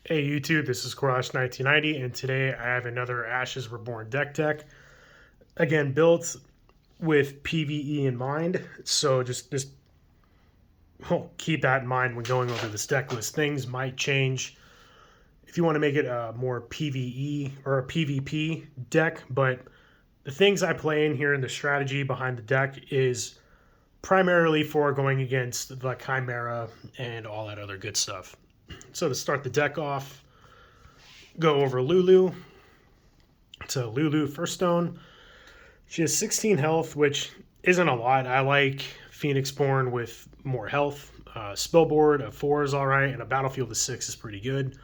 Hey YouTube, this is Crush1990, and today I have another Ashes Reborn deck. Again, built with PvE in mind, so just keep that in mind when going over this deck list. Things might change if you want to make it a more PvE or a PvP deck, but the things I play in here and the strategy behind the deck is primarily for going against the Chimera and all that other good stuff. So to start the deck off, go over Lulu. To Lulu First Stone. She has 16 health, which isn't a lot. I like Phoenixborn with more health. Spellboard of 4 is alright, and a Battlefield of 6 is pretty good.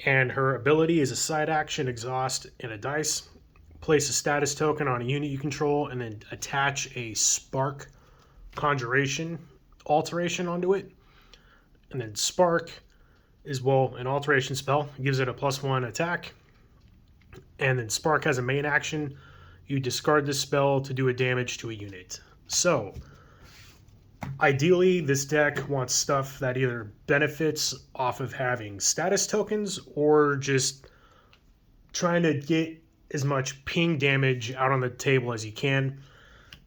And her ability is a side action, exhaust, and a dice. Place a status token on a unit you control, and then attach a Spark Conjuration alteration onto it. And then Spark is, well, an alteration spell. It gives it a +1 attack. And then Spark has a main action. You discard this spell to do a damage to a unit. So, ideally, this deck wants stuff that either benefits off of having status tokens or just trying to get as much ping damage out on the table as you can.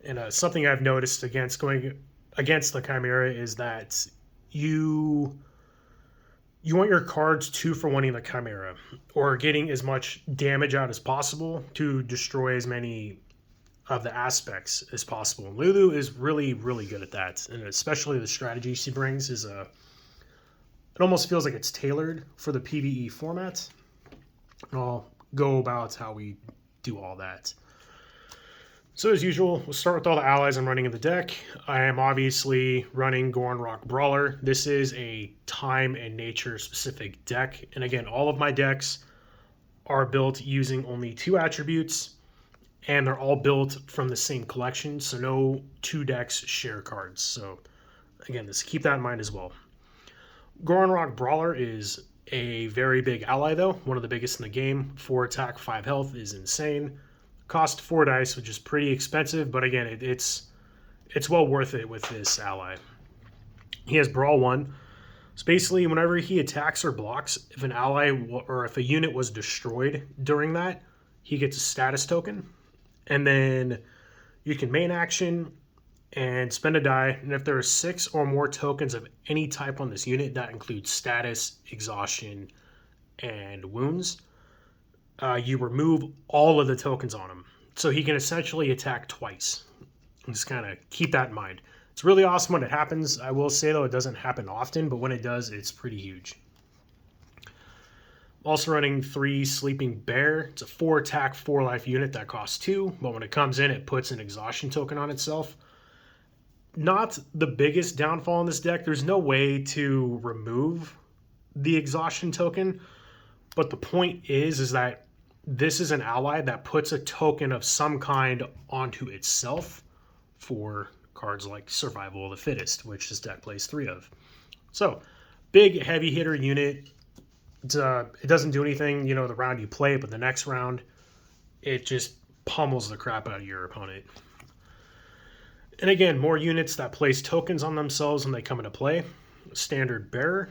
And something I've noticed against going against the Chimera is that you want your cards 2 for winning the Chimera, or getting as much damage out as possible to destroy as many of the aspects as possible. And Lulu is really, really good at that, and especially the strategy she brings is it almost feels like it's tailored for the PvE format. And I'll go about how we do all that. So as usual, we'll start with all the allies I'm running in the deck. I am obviously running Gornrock Brawler. This is a time and nature specific deck. And again, all of my decks are built using only 2 attributes, and they're all built from the same collection, so no 2 decks share cards. So again, keep that in mind as well. Gornrock Brawler is a very big ally though, one of the biggest in the game. 4 attack, 5 health is insane. Cost 4 dice, which is pretty expensive, but again, it's well worth it with this ally. He has Brawl 1. So basically, whenever he attacks or blocks, if an ally or if a unit was destroyed during that, he gets a status token. And then you can main action and spend a die. And if there are 6 or more tokens of any type on this unit, that includes status, exhaustion, and wounds, you remove all of the tokens on him. So he can essentially attack twice. Just kind of keep that in mind. It's really awesome when it happens. I will say, though, it doesn't happen often, but when it does, it's pretty huge. I'm also running 3 Sleeping Bear. It's a 4 attack, 4 life unit that costs 2, but when it comes in, it puts an exhaustion token on itself. Not the biggest downfall in this deck. There's no way to remove the exhaustion token, but the point is that this is an ally that puts a token of some kind onto itself for cards like Survival of the Fittest, which this deck plays 3 of. So, big heavy hitter unit. It doesn't do anything, the round you play, but the next round, it just pummels the crap out of your opponent. And again, more units that place tokens on themselves when they come into play. Standard Bearer.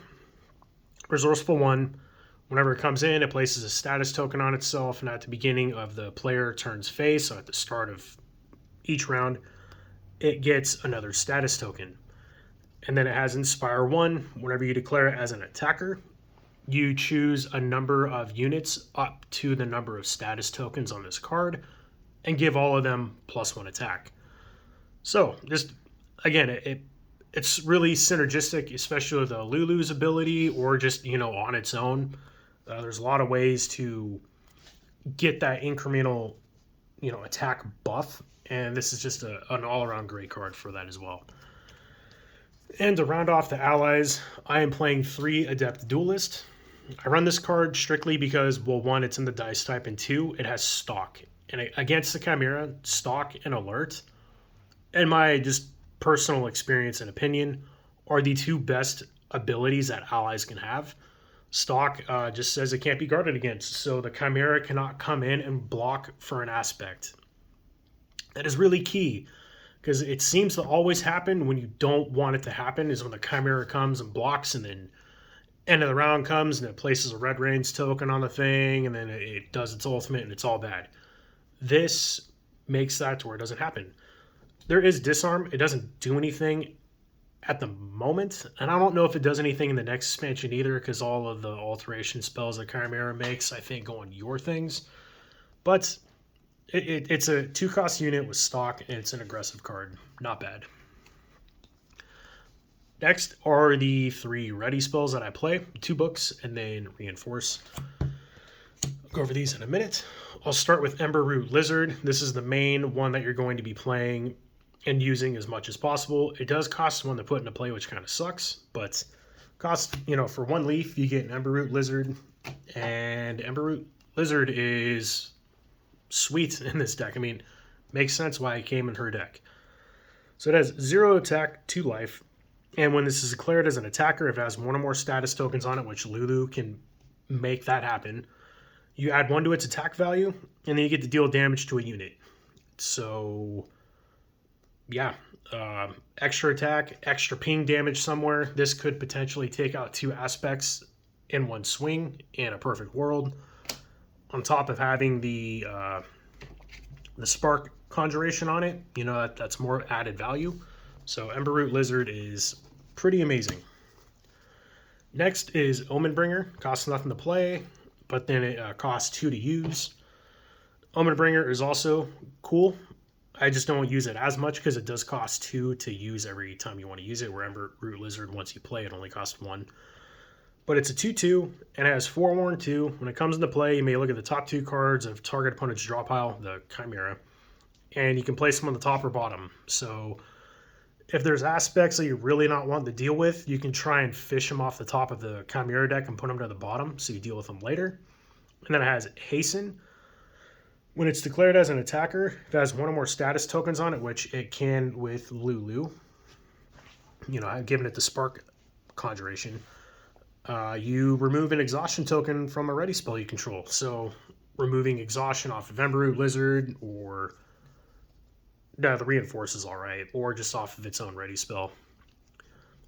Resourceful 1. Whenever it comes in, it places a status token on itself, and at the beginning of the player turn's phase, so at the start of each round, it gets another status token. And then it has Inspire 1. Whenever you declare it as an attacker, you choose a number of units up to the number of status tokens on this card, and give all of them +1 attack. So, just, again, it's really synergistic, especially with Lulu's ability, or just, on its own. There's a lot of ways to get that incremental, attack buff, and this is just an all-around great card for that as well. And to round off the allies, I am playing 3 Adept Duelist. I run this card strictly because, well, 1, it's in the dice type, and 2, it has Stalk. And against the Chimera, Stalk and Alert, in my just personal experience and opinion, are the 2 best abilities that allies can have. Stalk just says it can't be guarded against, so the Chimera cannot come in and block for an aspect. That is really key, because it seems to always happen when you don't want it to happen, is when the Chimera comes and blocks, and then End of the round comes and it places a red range token on the thing, and then it does its ultimate and it's all bad. This makes that to where it doesn't happen. There is disarm. It doesn't do anything at the moment, and I don't know if it does anything in the next expansion either, because all of the alteration spells that Chimera makes, I think, go on your things. But it's a 2-cost unit with stock, and it's an aggressive card. Not bad. Next are the 3 ready spells that I play. 2 books, and then Reinforce. I'll go over these in a minute. I'll start with Ember Root Lizard. This is the main one that you're going to be playing and using as much as possible. It does cost 1 to put into play, which kind of sucks, but cost, for 1 leaf, you get an Ember Root Lizard, and Ember Root Lizard is sweet in this deck. I mean, makes sense why it came in her deck. So it has 0 attack, 2 life, and when this is declared as an attacker, if it has 1 or more status tokens on it, which Lulu can make that happen, you add 1 to its attack value, and then you get to deal damage to a unit. So yeah, extra attack, extra ping damage somewhere. This could potentially take out 2 aspects in 1 swing in a perfect world. On top of having the spark conjuration on it, that's more added value. So Ember Root Lizard is pretty amazing. Next is Omen Bringer. Costs nothing to play, but then it costs 2 to use. Omen Bringer is also cool. I just don't use it as much because it does cost 2 to use every time you want to use it, where Ember Root Lizard, once you play it, only costs 1. But it's a 2/2, and it has Forewarn 2. When it comes into play, you may look at the top 2 cards of target opponent's draw pile, the Chimera, and you can place them on the top or bottom. So if there's aspects that you're really not wanting to deal with, you can try and fish them off the top of the Chimera deck and put them to the bottom so you deal with them later. And then it has Hasten. When it's declared as an attacker, if it has 1 or more status tokens on it, which it can with Lulu, I've given it the Spark Conjuration, you remove an exhaustion token from a ready spell you control. So removing exhaustion off of Ember Root Lizard, or the Reinforce is alright, or just off of its own ready spell.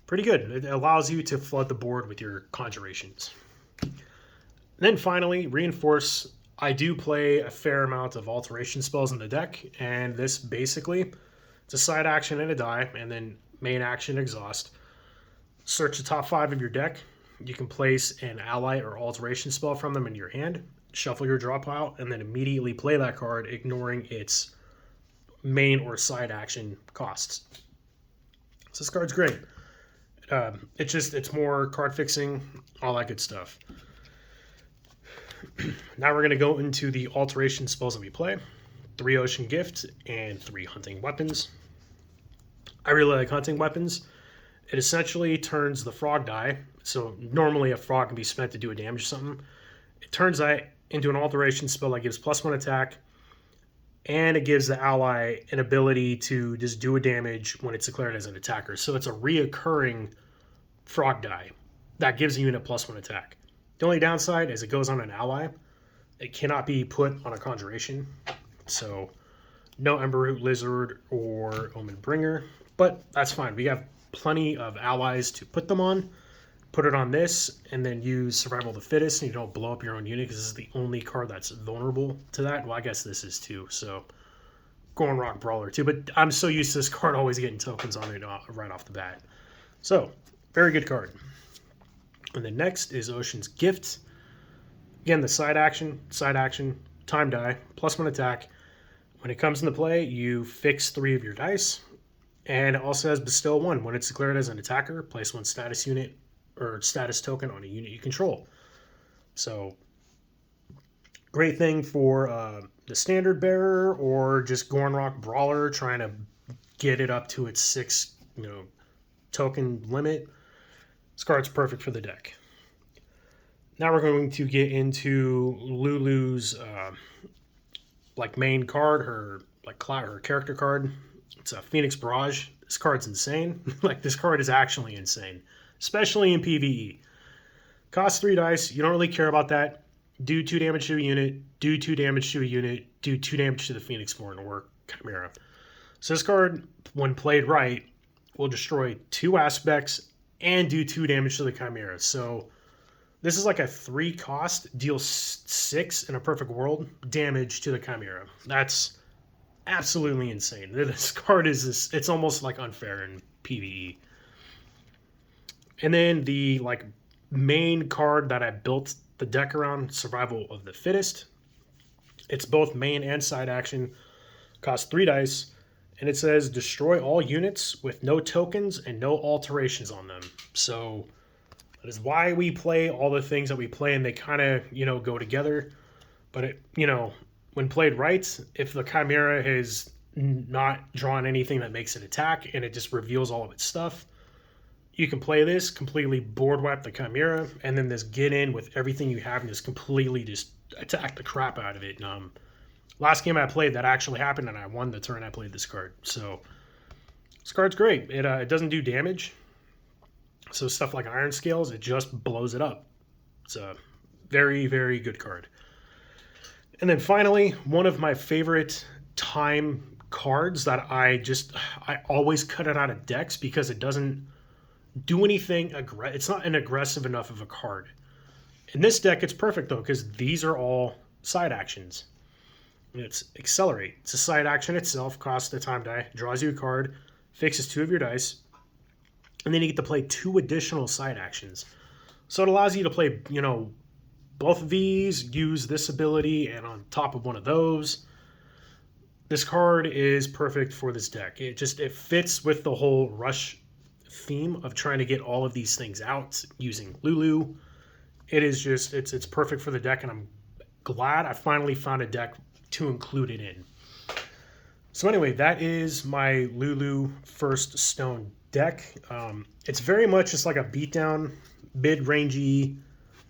Pretty good. It allows you to flood the board with your conjurations. And then finally, Reinforce. I do play a fair amount of alteration spells in the deck, and this basically, it's a side action and a die, and then main action exhaust. Search the top 5 of your deck. You can place an ally or alteration spell from them in your hand, shuffle your draw pile, and then immediately play that card, ignoring its main or side action costs. So this card's great. It's more card fixing, all that good stuff. Now we're going to go into the alteration spells that we play. 3 Ocean Gift and 3 Hunting Weapons. I really like Hunting Weapons. It essentially turns the frog die. So normally a frog can be spent to do a damage or something. It turns that into an alteration spell that gives +1 attack, and it gives the ally an ability to just do a damage when it's declared as an attacker. So it's a reoccurring frog die that gives a unit +1 attack. The only downside is it goes on an ally. It cannot be put on a conjuration. So no Ember Root Lizard or Omen Bringer, but that's fine. We have plenty of allies to put them on. Put it on this, and then use Survival of the Fittest, and you don't blow up your own unit, because this is the only card that's vulnerable to that. Well, I guess this is too, so Gorn Rock Brawler too, but I'm so used to this card always getting tokens on it right off the bat. So, very good card. And then next is Ocean's Gift. Again, the side action, time die, +1 attack. When it comes into play, you fix 3 of your dice, and it also has Bestow 1. When it's declared as an attacker, place 1 status unit or status token on a unit you control. So, great thing for the standard bearer, or just Gorn Rock Brawler trying to get it up to its 6 token limit. This card's perfect for the deck. Now we're going to get into Lulu's main card, her character card. It's a Phoenix Barrage. This card's insane. This card is actually insane, especially in PvE. Costs 3 dice. You don't really care about that. Do 2 damage to a unit. Do 2 damage to a unit. Do 2 damage to the Phoenixborn or Chimera. So this card, when played right, will destroy 2 aspects and do 2 damage to the Chimera. So This is like a 3 cost, deals 6 in a perfect world damage to the Chimera. That's absolutely insane. This card is it's almost like unfair in PvE. And then the like main card that I built the deck around, Survival of the Fittest. It's both main and side action. Costs 3 dice, and it says destroy all units with no tokens and no alterations on them. So that is why we play all the things that we play, and they kind of, go together. But it, when played right, if the Chimera has not drawn anything that makes it attack and it just reveals all of its stuff, you can play this, completely board wipe the Chimera, and then just get in with everything you have and just completely just attack the crap out of it. Last game I played, that actually happened, and I won the turn I played this card. So this card's great. It doesn't do damage. So stuff like Iron Scales, it just blows it up. It's a very, very good card. And then finally, one of my favorite time cards that I always cut it out of decks because it doesn't do anything. It's not an aggressive enough of a card. In this deck, it's perfect, though, because these are all side actions. It's Accelerate. It's a side action itself, costs the time die, draws you a card, fixes 2 of your dice, and then you get to play 2 additional side actions. So it allows you to play, both of these, use this ability, and on top of one of those. This card is perfect for this deck. It fits with the whole rush theme of trying to get all of these things out using Lulu. It is just, it's perfect for the deck, and I'm glad I finally found a deck to include it in. So anyway, that is my Lulu First Stone deck. It's very much just like a beatdown, mid-rangey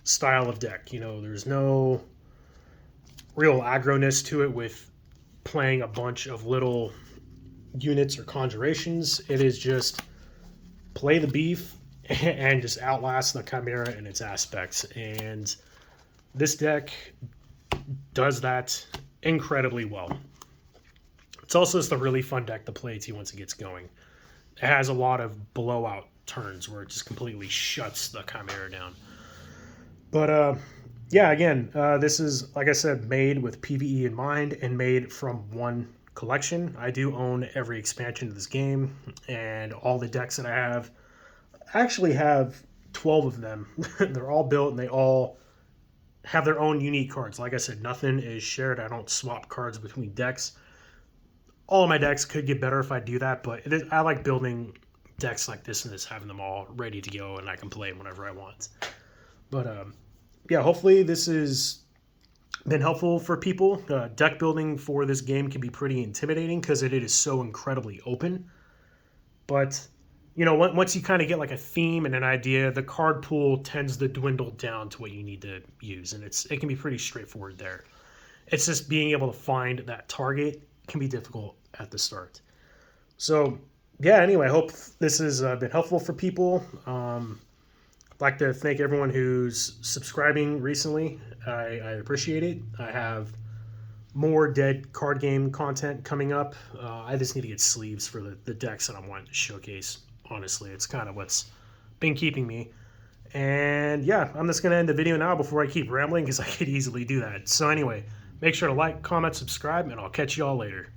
style of deck. There's no real aggroness to it with playing a bunch of little units or conjurations. It is just play the beef and just outlast the Chimera and its aspects. And this deck does that incredibly well. It's also just a really fun deck to play too once it gets going. It has a lot of blowout turns where it just completely shuts the Chimera down. But yeah, again, this is, like I said, made with PvE in mind and made from one collection. I do own every expansion of this game, and all the decks that I have, I actually have 12 of them. They're all built, and they all have their own unique cards. Like I said, nothing is shared. I don't swap cards between decks. All of my decks could get better if I do that, but I like building decks like this and just having them all ready to go, and I can play them whenever I want. But yeah, hopefully this has been helpful for people. Deck building for this game can be pretty intimidating because it is so incredibly open. But once you kind of get like a theme and an idea, the card pool tends to dwindle down to what you need to use, and it can be pretty straightforward there. It's just being able to find that target can be difficult at the start. So yeah, anyway, I hope this has been helpful for people. I'd like to thank everyone who's subscribing recently. I appreciate it. I have more dead card game content coming up. I just need to get sleeves for the decks that I'm wanting to showcase. Honestly, it's kind of what's been keeping me. And yeah, I'm just going to end the video now before I keep rambling because I could easily do that. So anyway, make sure to like, comment, subscribe, and I'll catch you all later.